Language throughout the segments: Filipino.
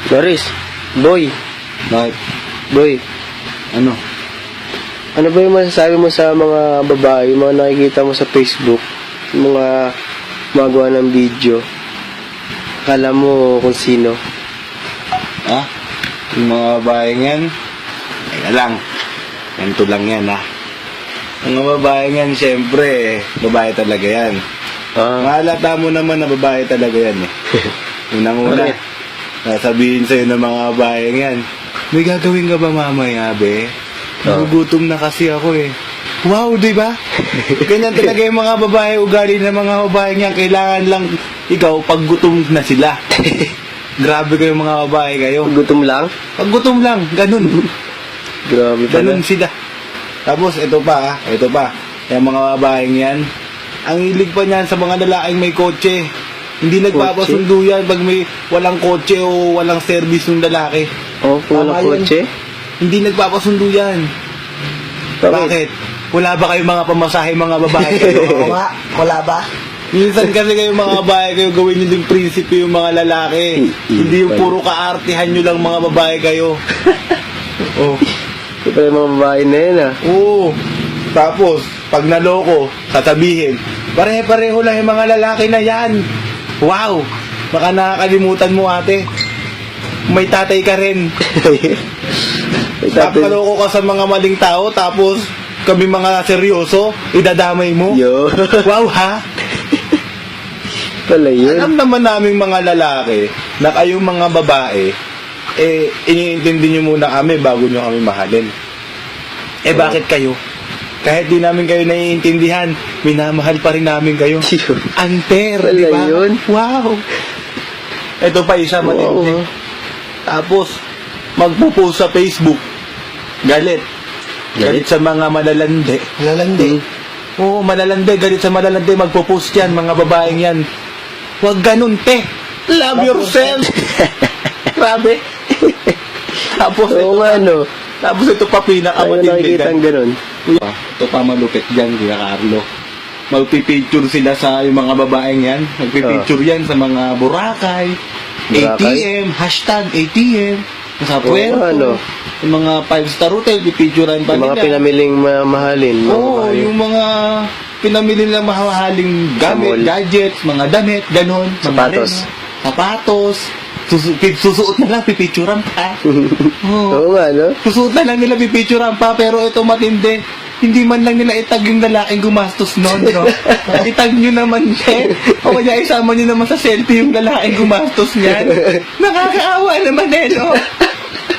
Doris, boy, Bakit? boy, Ano? ano ba yung masasabi mo sa mga babae, yung mga nakikita mo sa Facebook, yung mga gumagawa ng video? Akala mo kung sino? Ha? Yung mga babaeng yan? Teka lang. Ganito lang yan, ha? Ang mga babaeng yan, syempre, babae talaga yan. Mahalata mo naman na babae talaga yan, eh. Unang-una, Bakit? sasabihin sa'yo ng mga babaeng yan, may gagawin ka ba mamaya, be? Nagugutom na kasi ako, eh. Wow, di ba? Ganyan talaga yung mga babae, ugali ng mga babae yan. Kailangan lang ikaw, pag gutom na sila. Grabe kayo mga babae kayo. Gutom lang? Pag gutom lang, ganun. Grabe pala. Ganun sila. Tapos, ito pa. Yung mga babaeng yan, ang hilig pa niyan sa mga lalaking may kotse. Hindi nagpapasundo yan pag may walang kotse o walang service ng lalaki. Oh, kung walang Tama yun. kotse? Hindi nagpapasundo yan. Bakit? Wala ba kayong mga pamasahe mga babae kayo? Oo nga, wala ba? Minsan kasi kayo mga babae kayo gawin nyo yung prinsipe yung mga lalaki. Hindi yung puro kaartihan nyo lang mga babae kayo. Oh. Ito pala yung mga babae na yun, ah. Oo. Tapos, pag naloko, sasabihin, pare-pareho lang yung mga lalaki na yan. Wow! Baka nakakalimutan mo, ate. May tatay ka rin. May tatay. Papaloko ka sa mga maling tao, tapos kami mga seryoso, idadamay mo. Yo. Wow, ha? Pala yun. Alam naman naming mga lalaki na kayong mga babae, iniintindi nyo muna kami bago nyo kami mahalin. Bakit kayo? Kahit di namin kayo naiintindihan, minamahal pa rin namin kayo. Unfair, Pala di ba? yun. Wow! Ito pa isa matindi. Wow. Tapos, magpo-post sa Facebook. Galit. Galit sa mga malalande. Lalandi. Oo, malalande. Galit sa malalande. Magpo-post yan, mga babaeng yan. Huwag ganun, te. Love yourself. Grabe. Tapos, Oo nga, no. tapos ito pa Ayaw pinakamatindi. nakikita ang ganun. Ito pa malupit dyan, Kuya Carlo. Magpipicture sila sa yung mga babaeng yan. Magpipicture yan sa mga Boracay, Boracay? ATM, hashtag ATM, sa Oo, puerto, ano? yung mga 5-star hotel, pipicturean pa Yung mga nila. pinamiling mahalin. Oo, yung mga pinamili nila mahahaling gamit, mall. gadgets, mga damit, ganon. mga Sapatos. relo, sapatos. Susuot na lang, pipicturean pa. Oo. Oo nga, no? Susuot na lang nila, pipicturean pa, pero ito matindi. Hindi man lang nila itag yung lalaking gumastos noon, no? Itag nyo naman, o kaya isama nyo naman sa selfie yung lalaking gumastos niyan. Nakakaawa naman, no?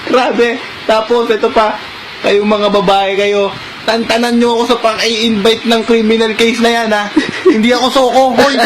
Grabe. Tapos, ito pa, kayong mga babae kayo, tantanan nyo ako sa pang-i-invite ng criminal case na yan, ha? Hindi ako soko, hoy!